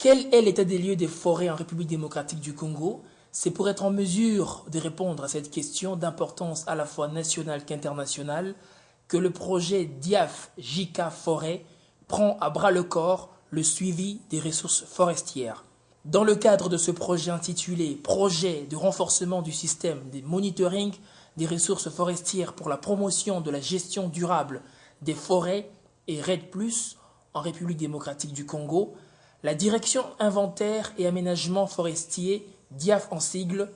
Quel est l'état des lieux des forêts en République démocratique du Congo? C'est pour être en mesure de répondre à cette question d'importance à la fois nationale qu'internationale que le projet DIAF-JICA Forêt prend à bras-le-corps le suivi des ressources forestières. Dans le cadre de ce projet intitulé « Projet de renforcement du système de monitoring des ressources forestières pour la promotion de la gestion durable des forêts et RED+, en République démocratique du Congo », la Direction Inventaire et Aménagement Forestier, DIAF en sigle,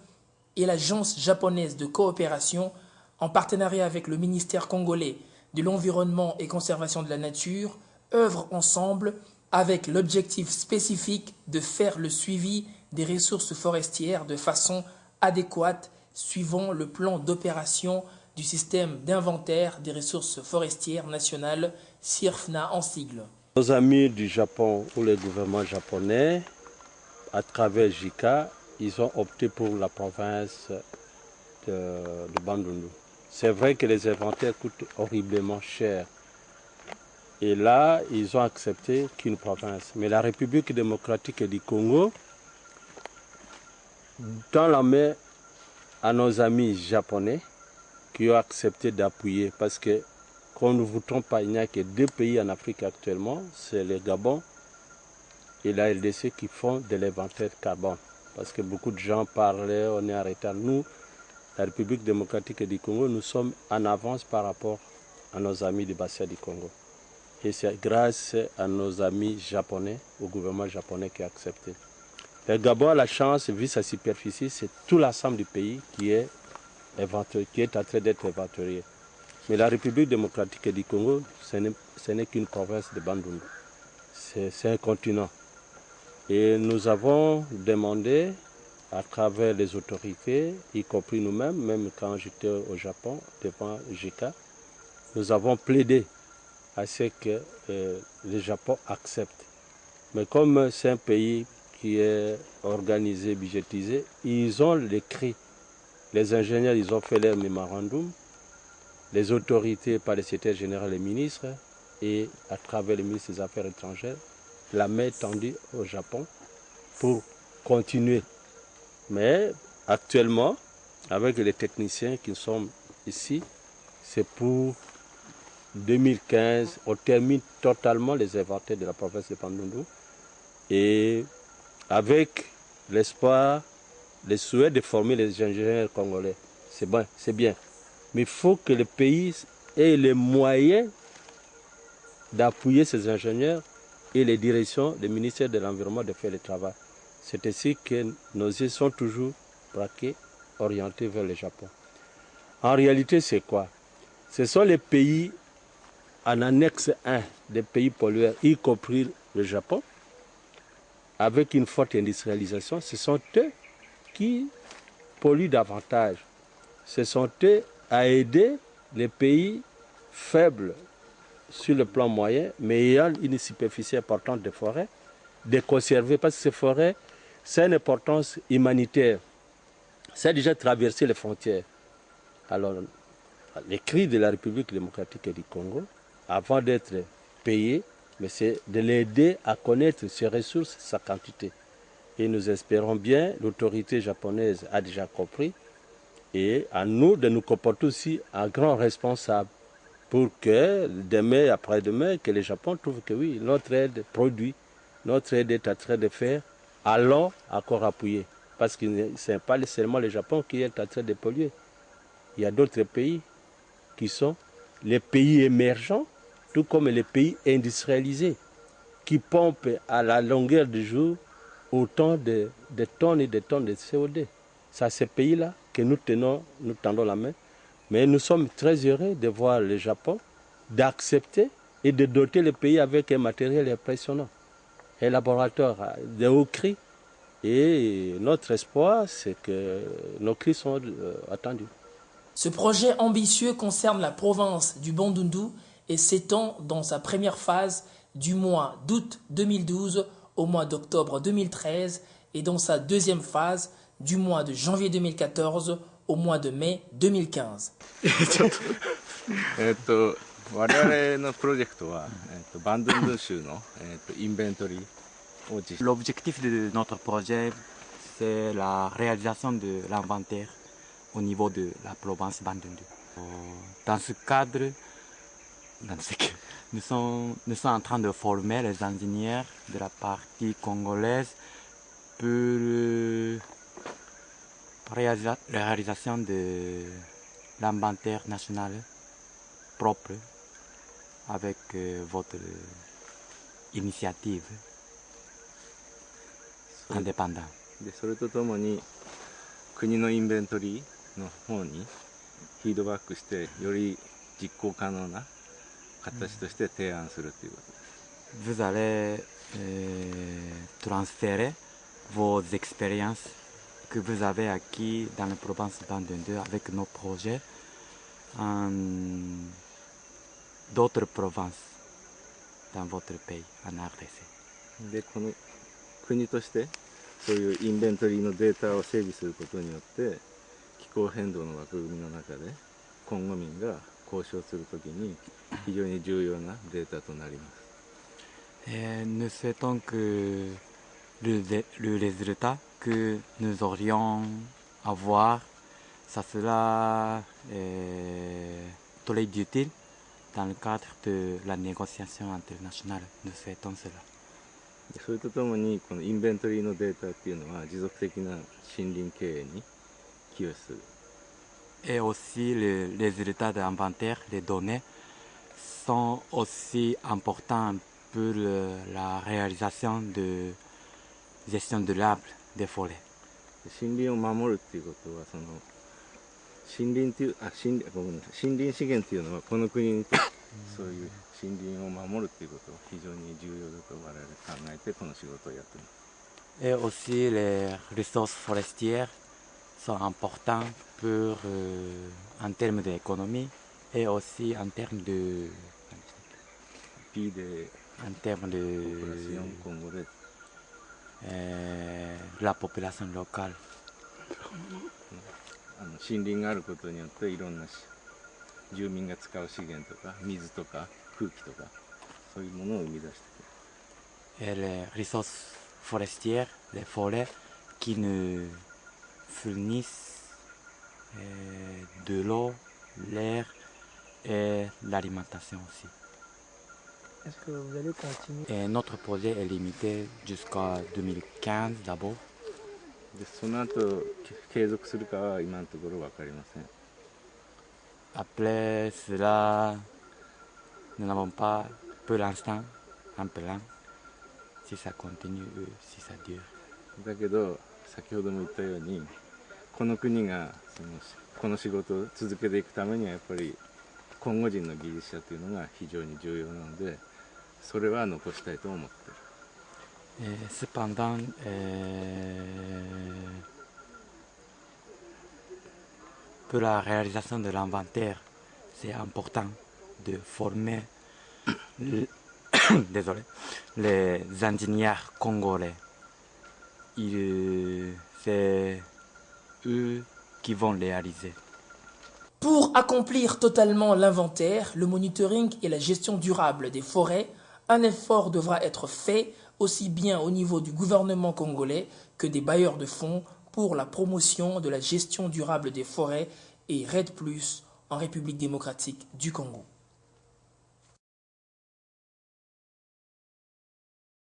et l'Agence japonaise de coopération, en partenariat avec le ministère congolais de l'Environnement et Conservation de la Nature, œuvrent ensemble avec l'objectif spécifique de faire le suivi des ressources forestières de façon adéquate suivant le plan d'opération du système d'inventaire des ressources forestières nationales, CIRFNA en sigle. Nos amis du Japon ou le gouvernement japonais, à travers JICA, ils ont opté pour la province de Bandundu. C'est vrai que les inventaires coûtent horriblement cher. Et là, ils ont accepté qu'une province. Mais la République démocratique du Congo, tend la main à nos amis japonais qui ont accepté d'appuyer. Parce que, qu'on ne vous trompe pas, il n'y a que deux pays en Afrique actuellement, c'est le Gabon et la RDC qui font de l'inventaire carbone. Parce que beaucoup de gens parlaient, on est en retard. Nous, la République démocratique du Congo, nous sommes en avance par rapport à nos amis du bassin du Congo. Et c'est grâce à nos amis japonais, au gouvernement japonais qui a accepté. Le Gabon a la chance, vu sa superficie, c'est tout l'ensemble du pays qui est en train d'être inventorié. Mais la République démocratique du Congo, ce n'est qu'une province de Bandundu. C'est un continent. Et nous avons demandé à travers les autorités, y compris nous-mêmes, même quand j'étais au Japon, devant JICA, nous avons plaidé à ce que le Japon accepte. Mais comme c'est un pays qui est organisé, budgétisé, ils ont l'écrit. Les ingénieurs, ils ont fait leur mémorandum. Les autorités, par le secrétaire général, les ministres, et à travers le ministre des Affaires étrangères, la main tendue au Japon pour continuer. Mais actuellement, avec les techniciens qui sont ici, c'est pour 2015, on termine totalement les inventaires de la province de Bandundu. Et avec l'espoir, le souhait de former les ingénieurs congolais, c'est bon, c'est bien. Mais il faut que le pays ait les moyens d'appuyer ces ingénieurs et les directions des ministères de l'Environnement de faire le travail. C'est ainsi que nos yeux sont toujours braqués, orientés vers le Japon. En réalité, c'est quoi? Ce sont les pays en annexe 1 des pays pollueurs, y compris le Japon, avec une forte industrialisation. Ce sont eux qui polluent davantage. Ce sont eux à aider les pays faibles sur le plan moyen, mais ayant une superficie importante de forêts, de conserver, parce que ces forêts, c'est une importance humanitaire. Ça a déjà traversé les frontières. Alors, les cris de la République démocratique du Congo, avant d'être payés, mais c'est de l'aider à connaître ses ressources, sa quantité. Et nous espérons bien, l'autorité japonaise a déjà compris, et à nous de nous comporter aussi en grand responsable pour que demain, après-demain, que le Japon trouve que oui, notre aide produit, notre aide est en train de faire, allons encore appuyer. Parce que ce n'est pas seulement le Japon qui est en train de polluer. Il y a d'autres pays qui sont les pays émergents, tout comme les pays industrialisés, qui pompent à la longueur du jour autant de tonnes et de tonnes de CO2. C'est à ces pays-là que nous tendons la main. Mais nous sommes très heureux de voir le Japon, d'accepter et de doter le pays avec un matériel impressionnant. Un laboratoire de haut cri. Et notre espoir, c'est que nos cris sont attendus. Ce projet ambitieux concerne la province du Bandundu et s'étend dans sa première phase du mois d'août 2012 au mois d'octobre 2013 et dans sa deuxième phase du mois de janvier 2014 au mois de mai 2015. 我々のプロジェクトは、バンドゥンドゥ州の、インベントリー L'objectif de notre projet, c'est la réalisation de l'inventaire au niveau de la province Bandundu. Dans ce cadre, nous sommes en train de former les ingénieurs de la partie congolaise pour la réalisation de l'inventaire national propre avec votre initiative indépendante. でそれとともに国のインベントリーの方にフィードバックしてより実行可能な形として提案するということです。Vous allez transférer vos expériences que vous avez acquis dans la province Bandundu avec nos projets en d'autres provinces dans votre pays, en RDC. でこの国としてそういうインベントリーのデータを整備することによって気候変動の枠組みの中でコンゴ民が交渉するときに非常に重要なデータとなります。Nous souhaitons que le résultat que nous aurions à voir, ça sera très utile dans le cadre de la négociation internationale. Nous souhaitons cela. それとともにこのインベントリーのデータっていうのは持続的な森林経営に寄与する。Et aussi les résultats d'inventaire, les données, sont aussi importants pour la réalisation de gestion durable des forêts. 森林を守るっていうことはその森林っていう森林資源っていうのはこの国にとってそういう森林を守るっていうことは非常に重要だと我々考えてこの仕事をやっています。 Et aussi les ressources forestières sont importantes pour, en termes d'économie et aussi en termes de... En termes de la population locale. 森林があることによっていろんな住民が使う資源とか水とか空気とかそういうものを生み出していく。 Et les ressources forestières, les forêts qui nous fournissent de l'eau, l'air et l'alimentation aussi. Est-ce que vous allez continuer? Et notre projet est limité jusqu'à 2015 d'abord. でその後継続するかは今のところ分かりません。 Après cela, nous n'avons pas pour l'instant un plan si ça continue ou si ça dure. だけど先ほども言ったようにこの国がこの仕事を続けていくためにはやっぱりコンゴ人の技術者というのが非常に重要なのでそれは残したいと思っている。 Cependant, pour la réalisation de l'inventaire, c'est important de former désolé, les ingénieurs congolais. C'est eux qui vont les réaliser. Pour accomplir totalement l'inventaire, le monitoring et la gestion durable des forêts, un effort devra être fait aussi bien au niveau du gouvernement congolais que des bailleurs de fonds pour la promotion de la gestion durable des forêts et RED+, en République démocratique du Congo.